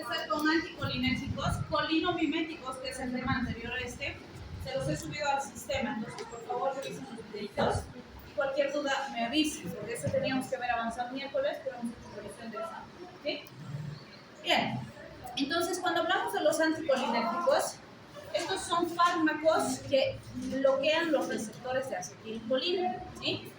empezar con anticolinérgicos, colinomiméticos, que es el tema anterior a este. Se los he subido al sistema, entonces por favor revisen los videitos. Y cualquier duda me avisen, porque eso teníamos que haber avanzado miércoles, pero hemos hecho revisión de examen. ¿Sí? Bien, entonces cuando hablamos de los anticolinérgicos, estos son fármacos que bloquean los receptores de acetilcolina. ¿Sí?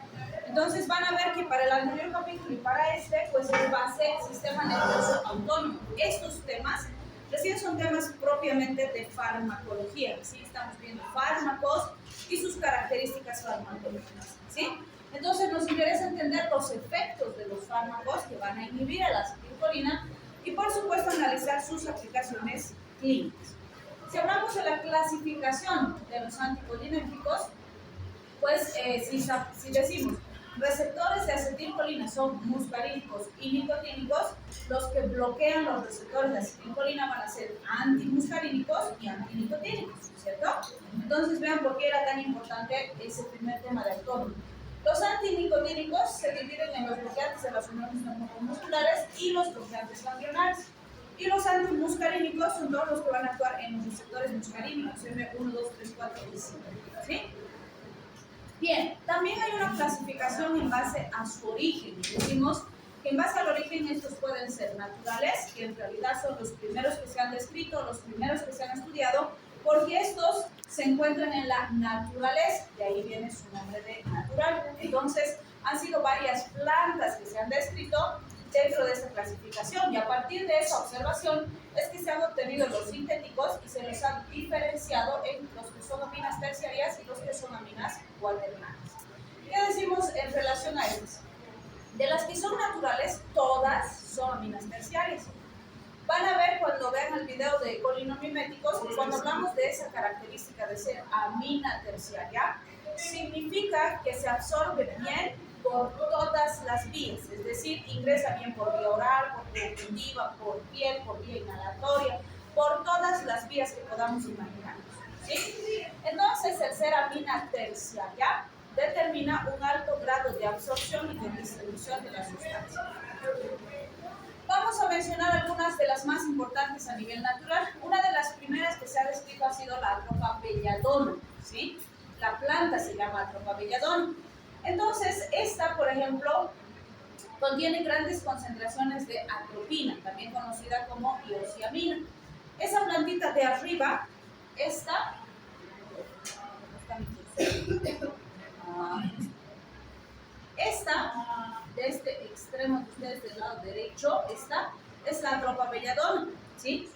Entonces van a ver que para el anterior capítulo y para este, pues es base sistema nervioso autónomo. Estos temas recién son temas propiamente de farmacología, ¿sí? Estamos viendo fármacos y sus características farmacológicas, ¿sí? Entonces nos interesa entender los efectos de los fármacos que van a inhibir a la acetilcolina y por supuesto analizar sus aplicaciones clínicas. Si hablamos de la clasificación de los anticolinérgicos, pues si decimos receptores de acetilcolina son muscarínicos y nicotínicos, los que bloquean los receptores de acetilcolina van a ser antimuscarínicos y antinicotínicos, ¿cierto? Entonces vean por qué era tan importante ese primer tema de autónomo. Los antinicotínicos se dividen en los bloqueantes de las uniones neuromusculares y los bloqueantes ganglionares. Y los antimuscarínicos son todos los que van a actuar en los receptores muscarínicos, M1, 2, 3, 4 y 5, ¿sí? Bien, también hay una clasificación en base a su origen. Decimos que en base al origen estos pueden ser naturales, que en realidad son los primeros que se han descrito, los primeros que se han estudiado, porque estos se encuentran en la naturaleza, de ahí viene su nombre de natural. Entonces, han sido varias plantas que se han descrito dentro de esta clasificación y a partir de esa observación es que se han obtenido los sintéticos y se los ha diferenciado en los que son aminas terciarias y los que son aminas cuaternarias. ¿Qué decimos en relación a ellas? De las que son naturales, todas son aminas terciarias. Van a ver cuando vean el video de colinomiméticos que cuando hablamos de esa característica de ser amina terciaria, significa que se absorbe bien por todas las vías, es decir, ingresa bien por vía oral, por vía auditiva, por piel, por vía inhalatoria, por todas las vías que podamos imaginarnos, ¿sí? Entonces, el ser amina terciaria determina un alto grado de absorción y de distribución de la sustancia. Vamos a mencionar algunas de las más importantes a nivel natural. Una de las primeras que se ha descrito ha sido la Atropa belladona, ¿sí? La planta se llama Atropa belladona. Entonces, esta, por ejemplo, contiene grandes concentraciones de atropina, también conocida como iosiamina. Esa plantita de arriba, esta de este extremo de ustedes del lado derecho, esta es la Atropa belladona, ¿sí?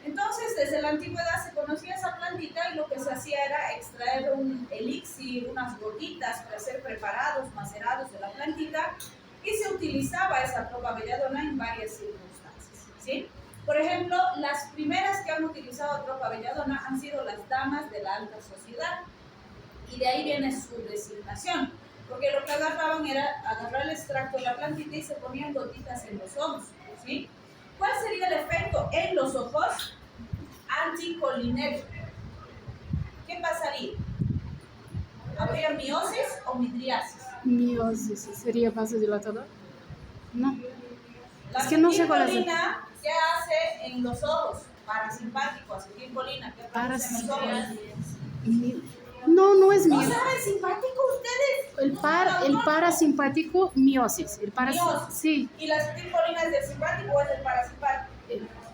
Entonces, desde la antigüedad se conocía esa plantita y lo que se hacía era extraer un elixir, unas gotitas para ser preparados, macerados de la plantita y se utilizaba esa Atropa belladona en varias circunstancias, ¿sí? Por ejemplo, las primeras que han utilizado Atropa belladona han sido las damas de la alta sociedad y de ahí viene su designación, porque lo que agarraban era agarrar el extracto de la plantita y se ponían gotitas en los ojos, ¿sí? ¿Cuál sería el efecto en los ojos? Anticolinérgico. ¿Qué pasaría? ¿Habría miosis o midriasis? Miosis, ¿sería vasodilatador? No. La Es que no sé cuál es. acetilcolina, ¿qué hace en los ojos? Parasimpático, acetilcolina, ¿qué produce en los ojos? No, no es ¿No miosis. saben simpático ustedes? El parasimpático, miosis. Miosis. Sí. ¿Y la acetilcolina es del simpático o es del parasimpático?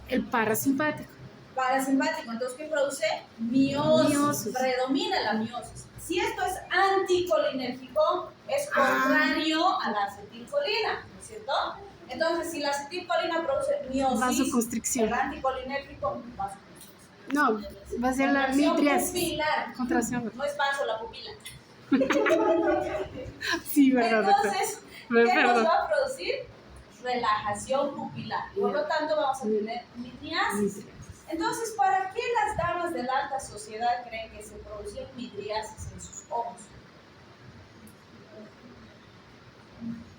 El parasimpático. Parasimpático, entonces ¿qué produce? Miosis. Predomina la miosis. Si esto es anticolinérgico, es contrario a la acetilcolina, ¿no es cierto? Entonces, si la acetilcolina produce miosis, vasoconstricción. el anticolinérgico, vasoconstricción. No, va a ser la midriasis. Pupilar. Contracción. No es vaso, la pupila. Sí, verdad. Entonces, ¿qué nos va a producir? Relajación pupilar. Por lo tanto, vamos a tener midriasis. Entonces, ¿para qué las damas de la alta sociedad creen que se producía midriasis en sus ojos?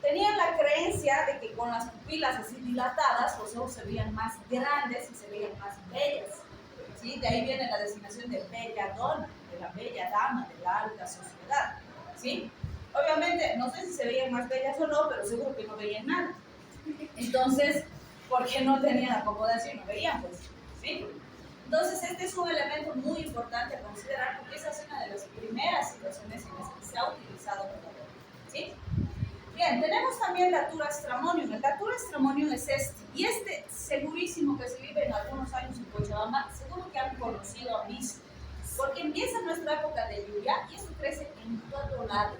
Tenían la creencia de que con las pupilas así dilatadas, los ojos se veían más grandes y se veían más bellas, ¿sí? De ahí viene la designación de belladona, de la bella dama de la alta sociedad, ¿sí? Obviamente, no sé si se veían más bellas o no, pero seguro que no veían nada. Entonces, porque no tenían acomodación, no veían, pues, ¿sí? Entonces, este es un elemento muy importante a considerar porque esa es una de las primeras situaciones en las que se ha utilizado el dolor, ¿sí? Bien, tenemos también Datura Stramonium. El Datura Stramonium es este, y este segurísimo que se vive en algunos años en Cochabamba, seguro que han conocido, han visto, porque empieza nuestra época de lluvia y eso crece en todo lado,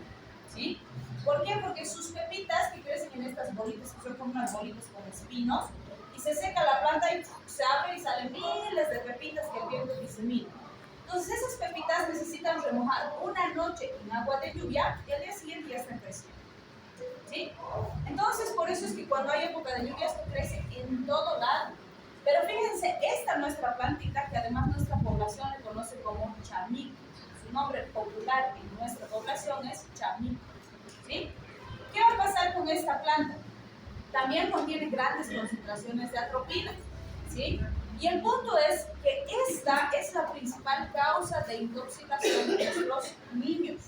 ¿sí? ¿Por qué? Porque sus pepitas que crecen en estas bolitas, que son como unas bolitas con espinos, y se seca la planta y se abre y salen miles de pepitas que el viento disemina. Entonces esas pepitas necesitan remojar una noche en agua de lluvia y al día siguiente ya están creciendo, ¿sí? Entonces por eso es que cuando hay época de lluvia esto crece en todo lado. Pero fíjense, esta nuestra plantita, que además nuestra población le conoce como chamico, su nombre popular en nuestra población es chamico, ¿sí? ¿Qué va a pasar con esta planta? También contiene grandes concentraciones de atropina, ¿sí? Y el punto es que esta es la principal causa de intoxicación de nuestros niños.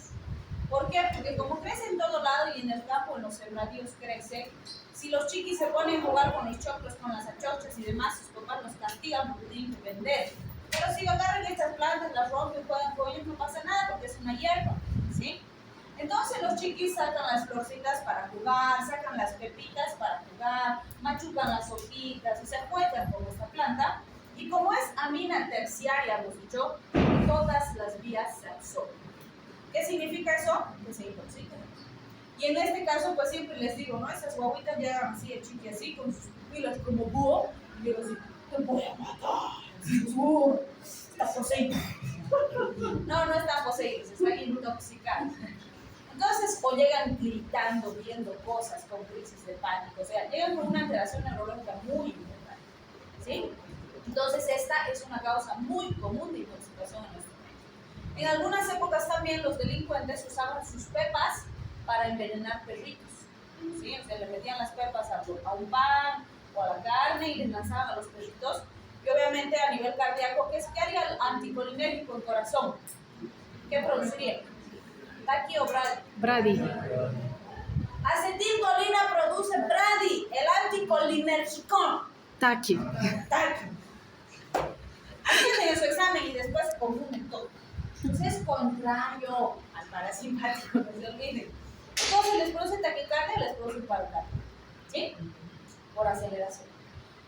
¿Por qué? Porque como crece en todo lado y en el campo, en los sembradíos crece, si los chiquis se ponen a jugar con los choclos, con las achochas y demás, sus papás los castigan porque tienen que vender. Pero si agarran estas plantas, las rompen, juegan con ellos, no pasa nada porque es una hierba, ¿sí? Entonces los chiquis sacan las florcitas para jugar, sacan las pepitas para jugar, machucan las hojitas y se juegan con esta planta. Y como es amina terciaria, hemos dicho, todas las vías se absorben. ¿Qué significa eso? Que se intoxican. Y en este caso, pues siempre les digo, ¿no? Esas guaguitas llegan así, el chiqui así, con sus pupilas como búho, y yo así, te voy a matar. Está poseído. No, no están poseídos, están intoxicados. Entonces, o llegan gritando, viendo cosas con crisis de pánico, o sea, llegan con una alteración neurológica muy importante, ¿sí? Entonces, esta es una causa muy común de intoxicación en nuestro país. En algunas épocas también los delincuentes usaban sus pepas para envenenar perritos, ¿sí? O sea, le metían las pepas a un pan o a la carne y les lanzaban a los perritos. Y obviamente a nivel cardíaco, ¿qué haría el anticolinérgico en corazón? ¿Qué produciría? ¿Taki o Brady? Brady. Acetilcolina produce Brady, el anticolinérgico. Taki. Taki. Hacen su examen y después se confunden todo. Entonces es contrario al parasimpático, no se olviden. Entonces les produce taquicardia, les produce paro cardíaco, ¿sí? Por aceleración.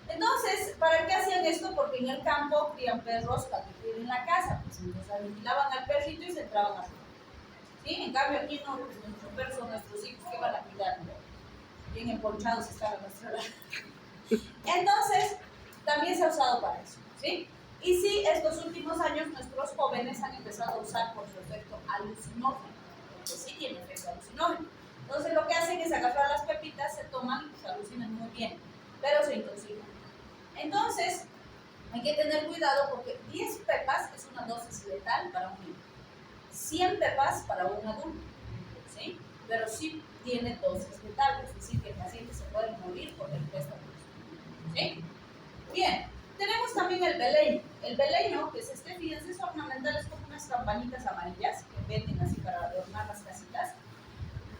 Entonces, ¿para qué hacían esto? Porque en el campo crían perros para que cuiden en la casa, pues entonces aniquilaban al perrito y se entraban a jugar. ¿Sí? En cambio aquí no, pues nuestros perros son nuestros hijos que van a cuidar, ¿no? Bien emponchados están a nuestra lado. Entonces, también se ha usado para eso, ¿sí? Y sí, estos últimos años nuestros jóvenes han empezado a usar por su efecto alucinógeno, porque sí tiene efecto alucinógeno. Entonces lo que hacen es agarrar las pepitas, se toman y se alucinan muy bien, pero se intoxican. Entonces, hay que tener cuidado porque 10 pepas es una dosis letal para un niño. 100 pepas para un adulto, ¿sí? Pero sí tiene dosis letales, es decir, que el paciente se puede morir por el préstamo, ¿sí? Bien, tenemos también el beleño. El beleño, que es fíjense, es ornamental, es como unas campanitas amarillas que venden así para adornar las casitas.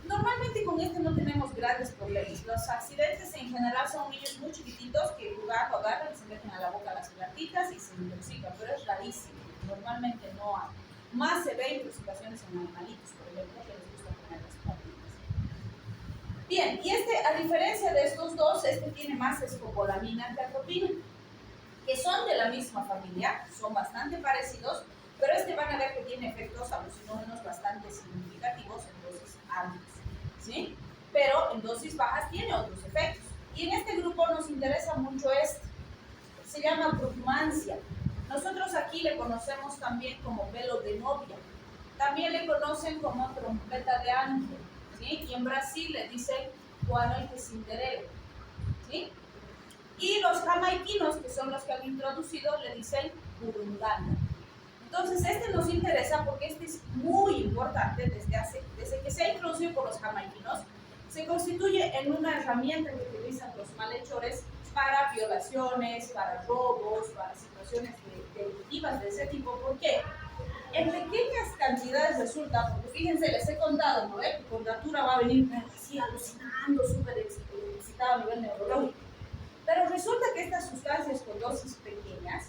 Normalmente con este no tenemos grandes problemas. Los accidentes en general son niños muy chiquititos que jugando agarran y se meten a la boca las plantitas y se intoxican, pero es rarísimo. Normalmente no hay. Más se ve intoxicaciones en animalitos, por ejemplo, que les gusta comer las plantitas. Bien, y a diferencia de estos dos, este tiene más escopolamina que atropina, que son de la misma familia, son bastante parecidos, pero van a ver que tiene efectos alucinógenos bastante significativos en dosis altas, ¿sí? Pero en dosis bajas tiene otros efectos. Y en este grupo nos interesa mucho se llama brugmancia. Nosotros aquí le conocemos también como velo de novia. También le conocen como trompeta de ángel, ¿sí? Y en Brasil le dicen guano de Cinderella, ¿sí? Y los jamaiquinos, que son los que han introducido, le dicen burundanga. Entonces, nos interesa porque es muy importante desde que se ha introducido por los jamaiquinos, se constituye en una herramienta que utilizan los malhechores para violaciones, para robos, para situaciones delictivas de ese tipo. ¿Por qué? En pequeñas cantidades resulta, porque fíjense, les he contado, ¿no? Que con Datura va a venir así alucinando, súper excitado a nivel neurológico. Pero resulta que estas sustancias con dosis pequeñas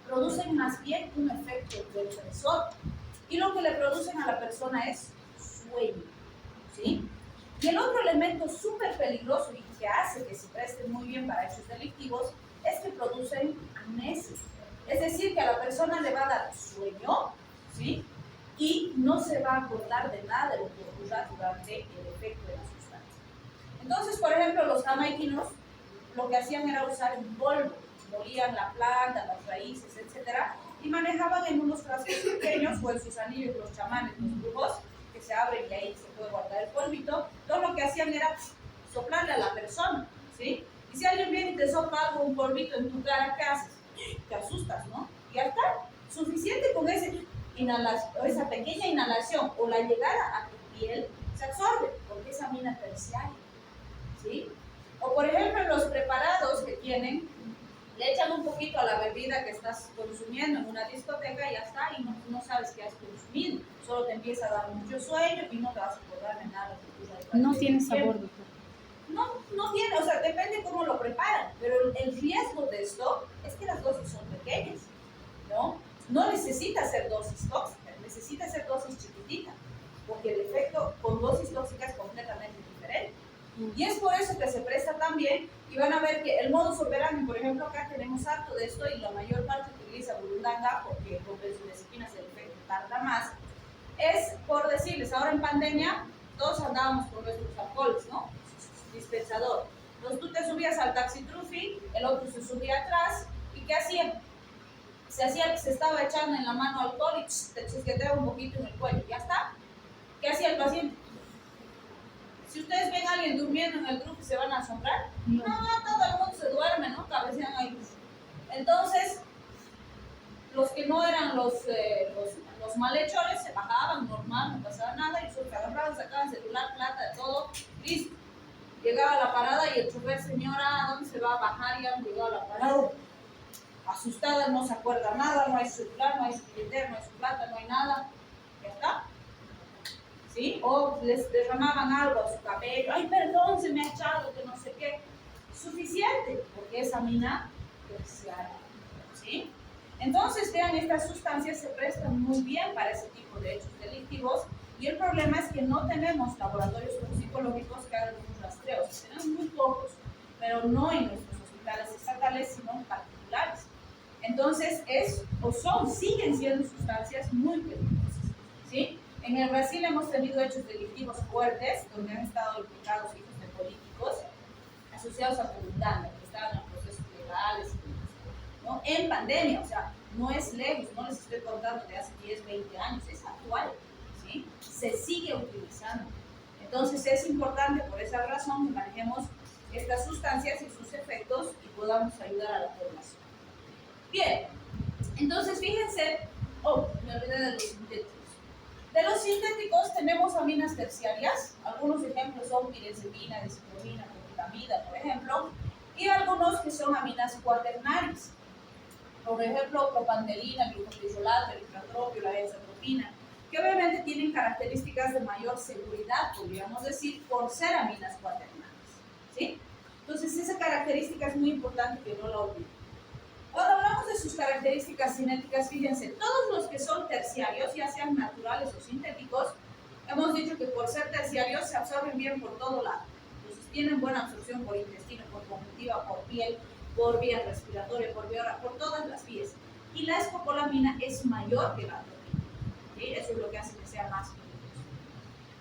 producen más bien un efecto depresor y lo que le producen a la persona es sueño, ¿sí? Y el otro elemento súper peligroso y que hace que se presten muy bien para hechos delictivos es que producen amnesia. Es decir, que a la persona le va a dar sueño, ¿sí? Y no se va a acordar de nada de lo que ocurra durante el efecto de la sustancia. Entonces, por ejemplo, los jamaiquinos lo que hacían era usar un polvo, molían la planta, las raíces, etcétera, y manejaban en unos frascos pequeños o en sus anillos los chamanes, los brujos, que se abren y ahí se puede guardar el polvito. Todo lo que hacían era soplarle a la persona, ¿sí? Y si alguien viene y te sopla algo, un polvito en tu cara, ¿qué haces? Te asustas, ¿no? Y ya está, suficiente con esa pequeña inhalación o la llegada a tu piel, se absorbe, porque es amina terciaria, ¿sí? O por ejemplo, los preparados que tienen, le echan un poquito a la bebida que estás consumiendo en una discoteca y ya está, y no sabes qué has consumido. Solo te empieza a dar mucho sueño y no te vas a acordar de nada. No tiene sabor, doctor. No tiene, o sea, depende cómo lo preparan, pero el riesgo de esto es que las dosis son pequeñas, ¿no? No necesita ser dosis tóxicas, necesita ser dosis chiquititas, porque el efecto con dosis tóxicas es completamente diferente. Y es por eso que se presta también, y van a ver que el modus operandi, por ejemplo, acá tenemos harto de esto y la mayor parte utiliza burundanga porque con benzodiazepinas el efecto tarda más, es por decirles, ahora en pandemia todos andábamos con nuestros alcoholes, ¿no? Dispensador. Entonces tú te subías al taxi trufi, el otro se subía atrás, ¿y qué hacía? Se estaba echando en la mano alcohol y te chusqueteaba un poquito en el cuello, ¿ya está? ¿Qué hacía el paciente? Si ustedes ven a alguien durmiendo en el trufi, ¿se van a asombrar? No, todo el mundo se duerme, ¿no? Cabecean ahí. Entonces, los que no eran los malhechores se bajaban normal, no pasaba nada, y nosotros agarraban, sacaban celular, plata, de todo, listo. Llegaba a la parada y el chofer, señora, ¿dónde se va a bajar? Ya han llegado a la parada. Asustada, no se acuerda nada, no hay su celular, no hay su billetera, no hay su plata, no hay nada. Ya está. ¿Sí? O les derramaban algo a su cabello. Ay, perdón, se me ha echado, que no sé qué. Suficiente, porque es amina terciaria. ¿Sí? Entonces, vean, estas sustancias se prestan muy bien para ese tipo de hechos delictivos. Y el problema es que no tenemos laboratorios toxicológicos que hagan unos rastreos. Tenemos muy pocos, pero no en nuestros hospitales estatales, sino en particulares. Entonces, siguen siendo sustancias muy peligrosas, ¿sí? En el Brasil hemos tenido hechos delictivos fuertes, donde han estado implicados hijos de políticos asociados a burundanga, que estaban en procesos legales, ¿no? En pandemia, o sea, no es lejos, no les estoy contando de hace 10, 20 años, es actual, ¿sí? Se sigue utilizando. Entonces es importante por esa razón que manejemos estas sustancias y sus efectos y podamos ayudar a la población. Bien, entonces fíjense, me olvidé de los sintéticos. De los sintéticos tenemos aminas terciarias, algunos ejemplos son pirenzepina, diciclomina, propitamida, por ejemplo, y algunos que son aminas cuaternarias, por ejemplo, propandelina, glucotiolato, eritrotropio, la benzatropina, que obviamente tienen características de mayor seguridad, podríamos decir, por ser aminas cuaternarias, ¿sí? Entonces, esa característica es muy importante que no la olviden. Cuando hablamos de sus características cinéticas, fíjense, todos los que son terciarios, ya sean naturales o sintéticos, hemos dicho que por ser terciarios se absorben bien por todo lado. Entonces, tienen buena absorción por intestino, por conjuntiva, por piel, por vía respiratoria, por todas las vías. Y la escopolamina es mayor que la atropina, ¿sí? Eso es lo que hace que sea más peligroso.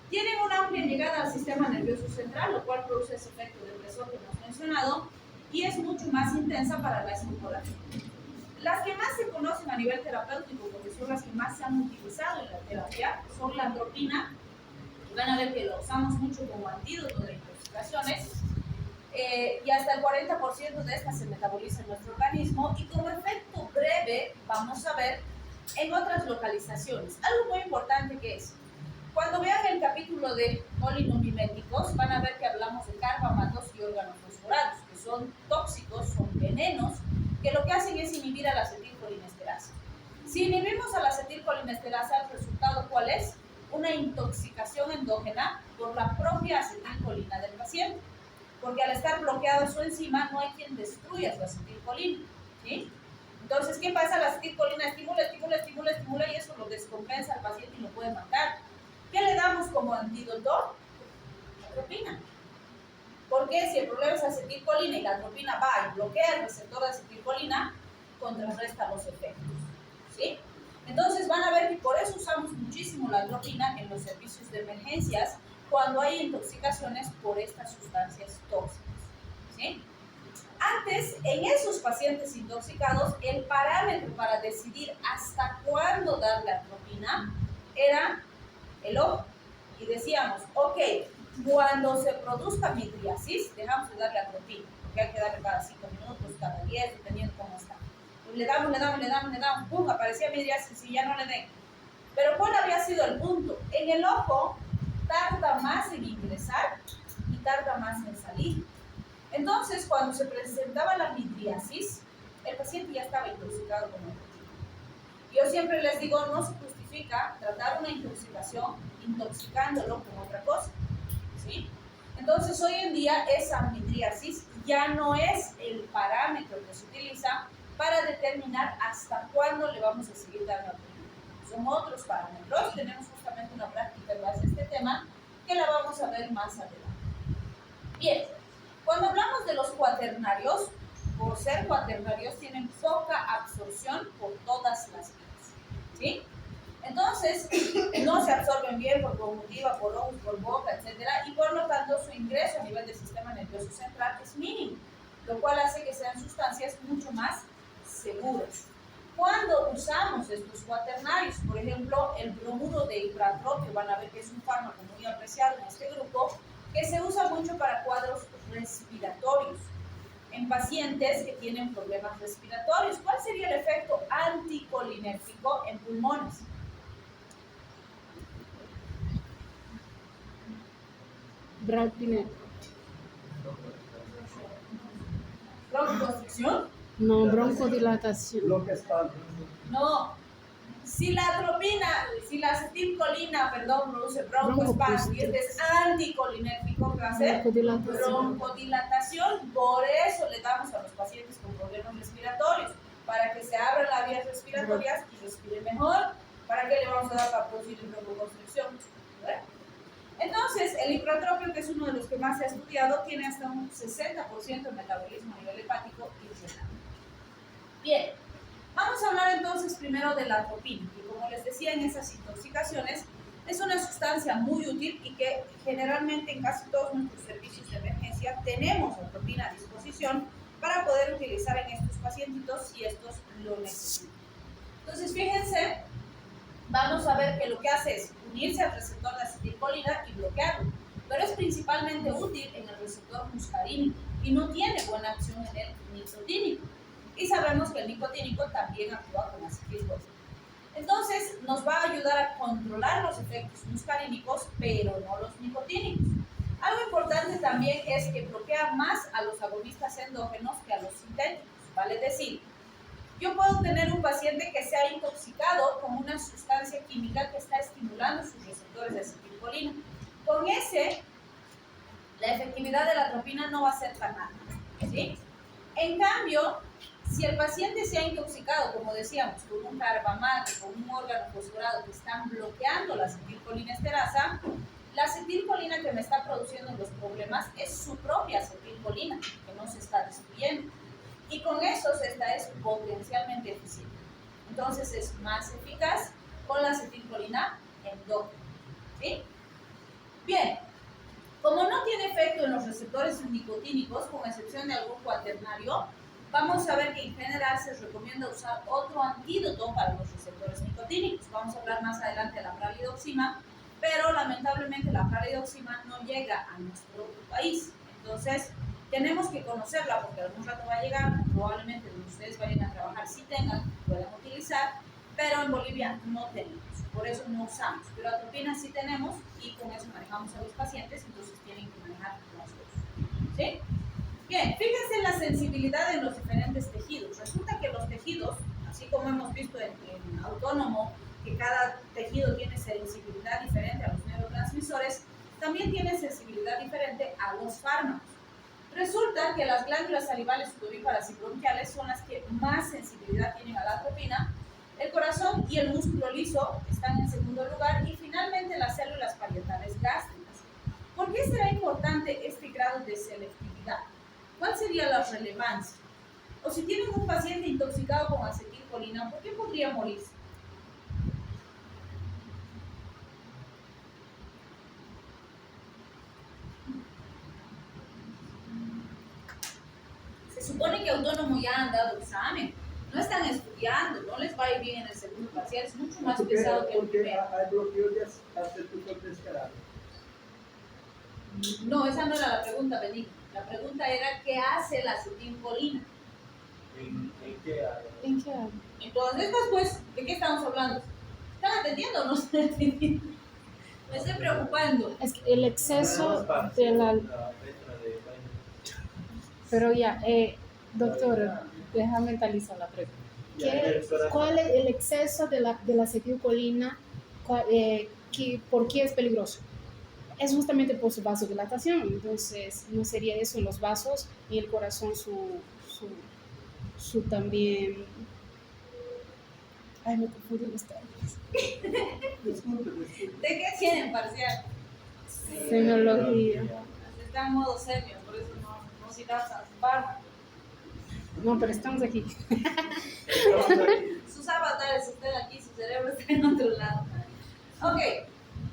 Tienen una amplia llegada al sistema nervioso central, lo cual produce ese efecto depresor que hemos mencionado, y es mucho más intensa para la escopolamina. Las que más se conocen a nivel terapéutico, porque son las que más se han utilizado en la terapia, son la atropina. Van a ver que lo usamos mucho como antídoto de intoxicaciones, y hasta el 40% de estas se metaboliza en nuestro organismo, y como efecto breve vamos a ver en otras localizaciones. Algo muy importante que es, cuando vean el capítulo de polinomiméticos, van a ver que hablamos de carbamatos y órganos fosforados, que son tóxicos, son venenos, que lo que hacen es inhibir a la acetilcolinesterasa. Si inhibimos a la acetilcolinesterasa, ¿el resultado cuál es? Una intoxicación endógena por la propia acetilcolina del paciente. porque al estar bloqueado su enzima no hay quien destruya su acetilcolina, ¿sí? Entonces, ¿qué pasa? La acetilcolina estimula y eso lo descompensa al paciente y lo puede matar. ¿Qué le damos como antídoto? Atropina. Porque si el problema es acetilcolina y la atropina va y bloquea el receptor de acetilcolina, contrarresta los efectos, ¿sí? Entonces van a ver que por eso usamos muchísimo la atropina en los servicios de emergencias cuando hay intoxicaciones por estas sustancias tóxicas, ¿sí? Antes, en esos pacientes intoxicados, el parámetro para decidir hasta cuándo darle atropina era el ojo. Y decíamos, ok, cuando se produzca midriasis, dejamos de darle atropina, porque hay que darle cada 5 minutos, cada 10, dependiendo cómo está. Le damos, pum, aparecía midriasis y ya no le den. Pero ¿cuál había sido el punto? En el ojo tarda más en ingresar y tarda más en salir. Entonces, cuando se presentaba la midriasis, el paciente ya estaba intoxicado con atropina. Yo siempre les digo, no se justifica tratar una intoxicación intoxicándolo con otra cosa, ¿sí? Entonces, hoy en día esa midriasis ya no es el parámetro que se utiliza para determinar hasta cuándo le vamos a seguir dando atropina. Son otros parámetros. Tenemos justamente una práctica en base a este tema que la vamos a ver más adelante. Bien, cuando hablamos de los cuaternarios, por ser cuaternarios tienen poca absorción por todas las vías, ¿sí? Entonces, no se absorben bien por conjuntiva, por ojos, por boca, etc. Y por lo tanto, su ingreso a nivel del sistema nervioso central es mínimo, lo cual hace que sean sustancias mucho más seguras. Cuando usamos estos cuaternarios, por ejemplo, el bromuro de ipratropio, van a ver que es un fármaco muy apreciado en este grupo, que se usa mucho para cuadros respiratorios, en pacientes que tienen problemas respiratorios. ¿Cuál sería el efecto anticolinérgico en pulmones? ¿Broncoconstricción? No, broncodilatación. No. Si la atropina, si la acetilcolina, produce broncoespasmo y este es anticolinérgico, ¿qué va a hacer? Broncodilatación. Por eso le damos a los pacientes con problemas respiratorios, para que se abran las vías respiratorias y respiren mejor. ¿Para qué le vamos a dar para producir broncoconstricción? Entonces, el ipratropio, que es uno de los que más se ha estudiado, tiene hasta un 60% de metabolismo a nivel hepático y renal. Bien, vamos a hablar entonces primero de la atropina, que como les decía, en esas intoxicaciones es una sustancia muy útil y que generalmente en casi todos nuestros servicios de emergencia tenemos atropina a disposición para poder utilizar en estos pacientitos si estos lo necesitan. Entonces, fíjense, vamos a ver que lo que hace es unirse al receptor de acetilcolina y bloquearlo, pero es principalmente útil en el receptor muscarínico y no tiene buena acción en el nicotínico. Y sabemos que el nicotínico también actúa con acetilcolina. Entonces, nos va a ayudar a controlar los efectos muscarínicos, pero no los nicotínicos. Algo importante también es que bloquea más a los agonistas endógenos que a los sintéticos, vale decir, yo puedo tener un paciente que se ha intoxicado con una sustancia química que está estimulando sus receptores de acetilcolina. Con ese, la efectividad de la atropina no va a ser tan alta, ¿sí? En cambio, si el paciente se ha intoxicado, como decíamos, con un carbamato, con un órgano fosforado que están bloqueando la acetilcolina esterasa, la acetilcolina que me está produciendo los problemas es su propia acetilcolina, que no se está destruyendo. Y con eso esta es potencialmente eficiente. Entonces es más eficaz con la acetilcolina endógena, ¿sí? Bien, como no tiene efecto en los receptores nicotínicos, con excepción de algún cuaternario, vamos a ver que en general se recomienda usar otro antídoto para los receptores nicotínicos. Vamos a hablar más adelante de la pralidoxima, pero lamentablemente la pralidoxima no llega a nuestro país. Entonces, tenemos que conocerla porque algún rato va a llegar, probablemente donde ustedes vayan a trabajar sí tengan, puedan utilizar, pero en Bolivia no tenemos, por eso no usamos. Pero atropina sí tenemos y con eso manejamos a los pacientes, entonces tienen que manejar las dos, ¿sí? Bien, fíjense en la sensibilidad en los diferentes tejidos. Resulta que los tejidos, así como hemos visto en autónomo, que cada tejido tiene sensibilidad diferente a los neurotransmisores, también tiene sensibilidad diferente a los fármacos. Resulta que las glándulas salivales sudoríparas y bronquiales son las que más sensibilidad tienen a la atropina. El corazón y el músculo liso están en segundo lugar y finalmente las células parietales gástricas. ¿Por qué será importante este grado de selectividad? ¿Cuál sería la relevancia? O si tienen un paciente intoxicado con acetilcolina, ¿por qué podría morirse? Se supone que autónomo ya han dado examen, no están estudiando, no les va a ir bien en el segundo parcial, es mucho más pesado que el primero. Hay bloqueo de acetilcolina descarado. No, esa no era la pregunta, Benito. La pregunta era, ¿qué hace la acetilcolina? ¿En qué área? ¿En qué área? Entonces, pues, ¿de qué estamos hablando? ¿Están atendiendo o no están atendiendo? Me estoy preocupando. Es que el exceso de la... Pero ya, doctora, deja mentalizar la pregunta. ¿Cuál es el exceso de la acetilcolina? ¿Por qué es peligroso? Es justamente por su vasodilatación, entonces no sería eso en los vasos y el corazón su también... Ay, me confundí los términos. ¿De qué tienen parcial? Semiología. Está en modo serio, por eso no citamos a su barba. No, pero estamos aquí. Sus avatares están aquí, su cerebro está en otro lado. Ok,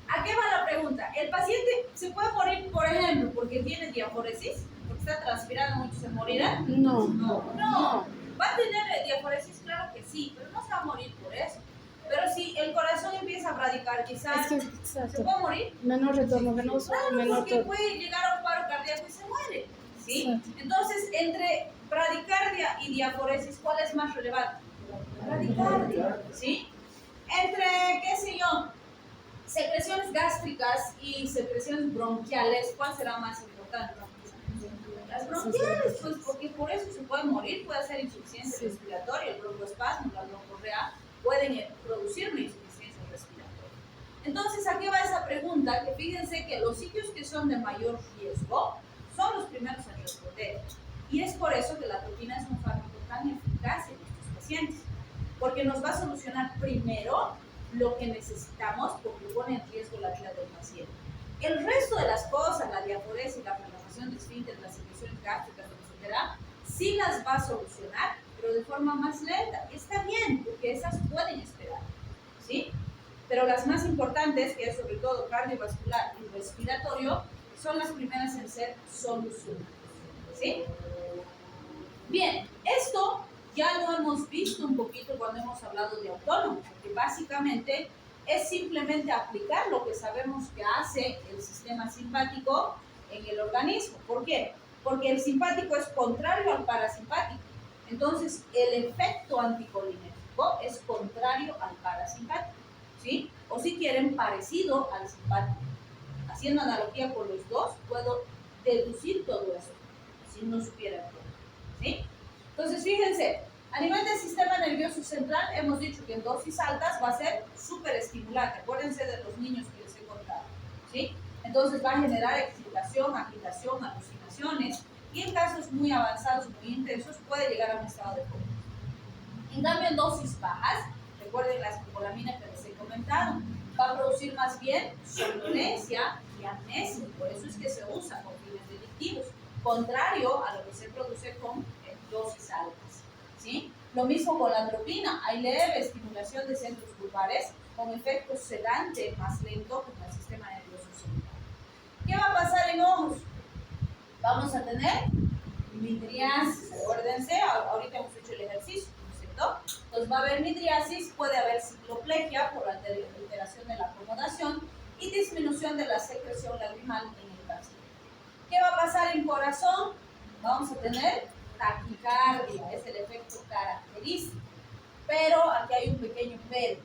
¿a qué va la pregunta? ¿El paciente se puede morir, por ejemplo, porque tiene diaforesis? ¿Porque está transpirando mucho, se morirá? No. No. ¿Va a tener diaforesis? Claro que sí, pero no se va a morir por eso. Pero si el corazón empieza a bradicardizar, Es que, ¿se exacto. puede morir? Menor retorno venoso, Claro, menor porque todo. puede llegar a un paro cardíaco y se muere. ¿Sí? Exacto. Entonces, entre bradicardia y diaforesis, ¿cuál es más relevante? Bradicardia. ¿Sí? Entre, qué sé yo, secreciones gástricas y secreciones bronquiales, ¿cuál será más importante? Las bronquiales, pues porque por eso se puede morir, puede ser insuficiencia respiratoria, el broncoespasmo, la broncorrea pueden producir una insuficiencia respiratoria. Entonces, ¿a qué va esa pregunta? Que fíjense que los sitios que son de mayor riesgo son los primeros en responder. Y es por eso que la atropina es un fármaco tan eficaz en estos pacientes, porque nos va a solucionar primero lo que necesitamos porque pone en riesgo la vida del paciente. El resto de las cosas, la diaforesis, la inflamación de esfínteres, las secreciones gástricas, etcétera, sí las va a solucionar, pero de forma más lenta. Está bien, porque esas pueden esperar, ¿sí? Pero las más importantes, que es sobre todo cardiovascular y respiratorio, son las primeras en ser solucionadas, ¿sí? Bien, esto ya lo hemos visto un poquito cuando hemos hablado de autónomo, porque básicamente es simplemente aplicar lo que sabemos que hace el sistema simpático en el organismo. ¿Por qué? Porque el simpático es contrario al parasimpático. Entonces, el efecto anticolinérgico es contrario al parasimpático, ¿sí? O si quieren, parecido al simpático. Haciendo analogía con los dos, puedo deducir todo eso, si no supiera el tema, ¿sí? Entonces, fíjense, a nivel del sistema nervioso central, hemos dicho que en dosis altas va a ser súper estimulante. Acuérdense de los niños que les he contado, ¿sí? Entonces va a generar excitación, agitación, alucinaciones, y en casos muy avanzados y muy intensos puede llegar a un estado de coma. En cambio, en dosis bajas, recuerden la escopolamina que les he comentado, va a producir más bien somnolencia y amnesia. Por eso es que se usa con fines delictivos, contrario a lo que se produce con dosis altas, ¿sí? Lo mismo con la atropina, hay leve estimulación de centros pulpares con efecto sedante más lento con el sistema nervioso central. ¿Qué va a pasar en ojos? Vamos a tener midriasis, acuérdense, ahorita hemos hecho el ejercicio, ¿no es cierto? Entonces va a haber midriasis, puede haber cicloplegia por alteración de la acomodación y disminución de la secreción lagrimal en el paciente. ¿Qué va a pasar en corazón? Vamos a tener taquicardia, es el efecto característico. Pero aquí hay un pequeño pero.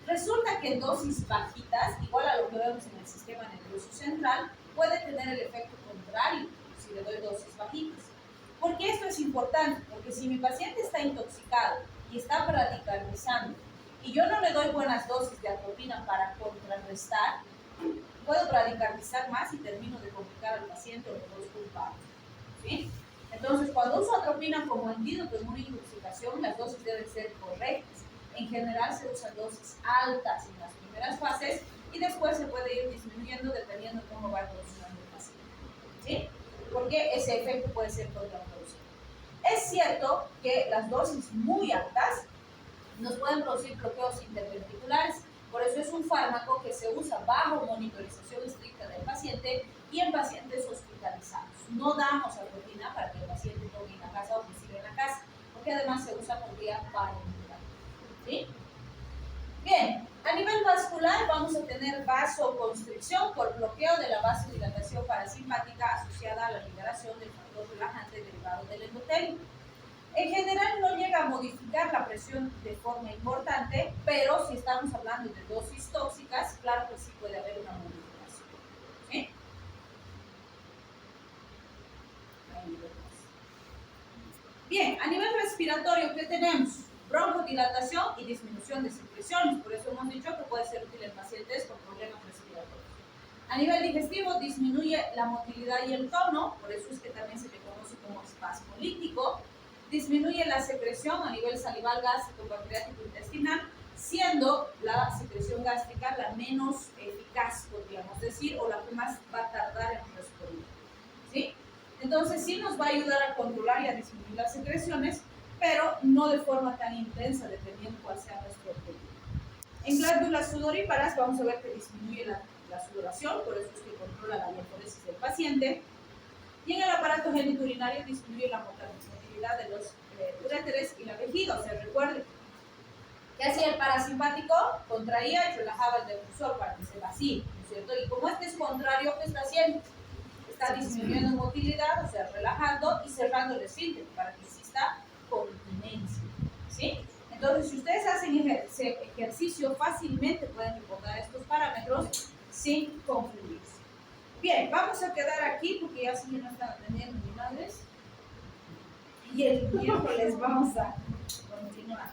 Resulta que en dosis bajitas, igual a lo que vemos en el sistema nervioso central, puede tener el efecto contrario si le doy dosis bajitas. ¿Por qué esto es importante? Porque si mi paciente está intoxicado y está bradicardizando y yo no le doy buenas dosis de atropina para contrarrestar, puedo bradicardizar más y termino de complicar al paciente o lo puedo culpar. ¿sí? Entonces, cuando uso atropina como antídoto en una intoxicación, las dosis deben ser correctas. En general se usan dosis altas en las primeras fases y después se puede ir disminuyendo dependiendo de cómo va evolucionando el paciente, ¿sí? Porque ese efecto puede ser contraproducente. Es cierto que las dosis muy altas nos pueden producir bloqueos interventriculares. Por eso es un fármaco que se usa bajo monitorización estricta del paciente y en pacientes hospitalizados. No damos atropina para que el paciente tome en la casa o reciba en la casa, porque además se usa por vía parenteral. ¿Sí? Bien, a nivel vascular vamos a tener vasoconstricción por bloqueo de la vasodilatación parasimpática asociada a la liberación del factor relajante derivado del endotelio. En general no llega a modificar la presión de forma importante, pero si estamos hablando de dosis tóxicas, claro que sí puede haber una modificación. ¿Sí? Bien, a nivel respiratorio, ¿qué tenemos? Broncodilatación y disminución de secreciones, por eso hemos dicho que puede ser útil en pacientes con problemas respiratorios. A nivel digestivo, disminuye la motilidad y el tono, por eso es que también se le conoce como espasmolítico. Disminuye la secreción a nivel salival, gástrico, pancreático, intestinal, siendo la secreción gástrica la menos eficaz, podríamos decir, o la que más va a tardar en responder. ¿Sí? Entonces sí nos va a ayudar a controlar y a disminuir las secreciones, pero no de forma tan intensa, dependiendo cuál sea nuestro objetivo. En glándulas sudoríparas vamos a ver que disminuye la sudoración, por eso es que controla la diaforesis del paciente. Y en el aparato genitourinario disminuye la motilidad de los uréteres y la vejiga. O sea, recuerden, ¿qué hacía el parasimpático? Contraía y relajaba el defusor para que se vacíe, ¿no es cierto? Y como este es contrario, ¿qué está haciendo? Está disminuyendo motilidad, o sea, relajando y cerrando el esfínter para que exista continencia, ¿sí? Entonces, si ustedes hacen ejercicio, fácilmente pueden recordar estos parámetros sin confundirse. Bien, vamos a quedar aquí porque ya sí no están atendiendo mis madres. Y el miércoles vamos a continuar.